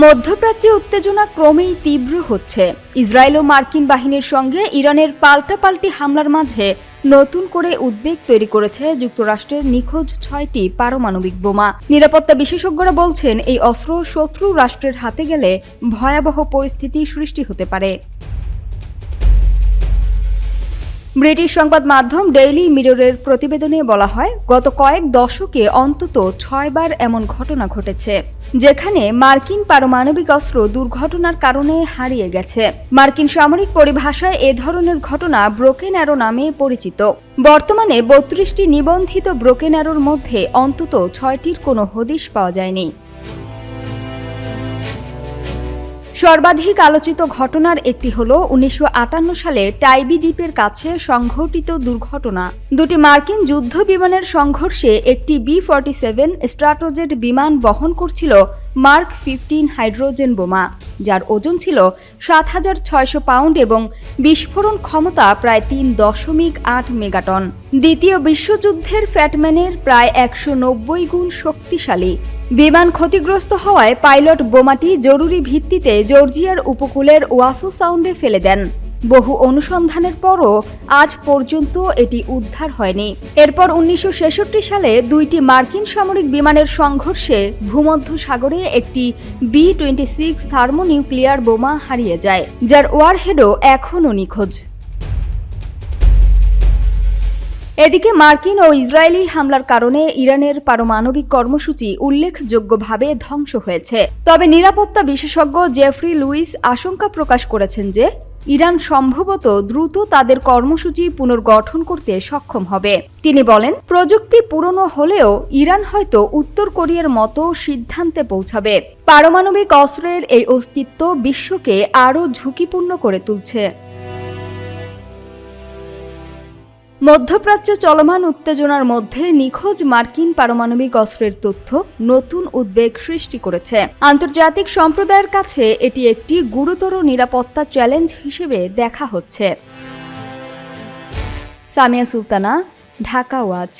মধ্যপ্রাচ্যে উত্তেজনা ক্রমেই তীব্র হচ্ছে। ইসরায়েল ও মার্কিন বাহিনীর সঙ্গে ইরানের পাল্টাপাল্টি হামলার মাঝে নতুন করে উদ্বেগ তৈরি করেছে যুক্তরাষ্ট্রের নিখোঁজ ৬টি পারমাণবিক বোমা। নিরাপত্তা বিশেষজ্ঞরা বলছেন, এই অস্ত্র শত্রু রাষ্ট্রের হাতে গেলে ভয়াবহ পরিস্থিতি সৃষ্টি হতে পারে। ব্রিটিশ সংবাদ মাধ্যম ডেইলি মিররের প্রতিবেদনে বলা হয়, গত কয়েক দশকে অন্তত ৬ বার এমন ঘটনা ঘটেছে যেখানে মার্কিন পারমাণবিক অস্ত্র দুর্ঘটনার কারণে হারিয়ে গেছে। মার্কিন সামরিক পরিভাষায় এ ধরনের ঘটনা ব্রোকেন অ্যারো নামে পরিচিত। বর্তমানে ৩২টি নিবন্ধিত ব্রোকেন অ্যারোর মধ্যে অন্তত ৬টির কোনো হদিশ পাওয়া যায়নি। সর্বাধিক আলোচিত ঘটনার একটি হল ১৯৫৮ সালে টাইবি দ্বীপের কাছে সংঘটিত দুর্ঘটনা। দুটি মার্কিন যুদ্ধ বিমানের সংঘর্ষে একটি B-47 স্ট্র্যাটোজেট বিমান বহন করছিল মার্ক 15 হাইড্রোজেন বোমা, যার ওজন ছিল ৭,৬০০ পাউন্ড এবং বিস্ফোরণ ক্ষমতা প্রায় ৩.৮ মেগাটন। দ্বিতীয় বিশ্বযুদ্ধের ফ্যাটম্যানের প্রায় ১৯০ গুণ শক্তিশালী। বিমান ক্ষতিগ্রস্ত হওয়ায় পাইলট বোমাটি জরুরি ভিত্তিতে জর্জিয়ার উপকূলের ওয়াসো সাউন্ডে ফেলে দেন। বহু অনুসন্ধানের পরও আজ পর্যন্ত এটি উদ্ধার হয়নি। এরপর ১৯৬৬ সালে দুইটি মার্কিন সামরিক বিমানের সংঘর্ষে ভূমধ্যসাগরে একটি B-26 থার্মোনিউক্লিয়ার বোমা হারিয়ে যায়, যার ওয়ারহেডও এখনও নিখোঁজ। এদিকে মার্কিন ও ইসরায়েলি হামলার কারণে ইরানের পারমাণবিক কর্মসূচি উল্লেখযোগ্যভাবে ধ্বংস হয়েছে। তবে নিরাপত্তা বিশেষজ্ঞ জেফরি লুইস আশঙ্কা প্রকাশ করেছেন যে ইরান সম্ভবত দ্রুত তাদের কর্মসূচি পুনর্গঠন করতে সক্ষম হবে। তিনি বলেন, প্রযুক্তি পুরনো হলেও ইরান হয়তো উত্তর কোরিয়ার মতো সিদ্ধান্তে পৌঁছাবে। পারমাণবিক অস্ত্রের এই অস্তিত্ব বিশ্বকে আরও ঝুঁকিপূর্ণ করে তুলছে। মধ্যপ্রাচ্যে চলমান উত্তেজনার মধ্যে নিখোঁজ মার্কিন পারমাণবিক অস্ত্রের তথ্য নতুন উদ্বেগ সৃষ্টি করেছে। আন্তর্জাতিক সম্প্রদায়ের কাছে এটি একটি গুরুতর নিরাপত্তা চ্যালেঞ্জ হিসেবে দেখা হচ্ছে। সামিয়া সুলতানা, ঢাকা ওয়াচ।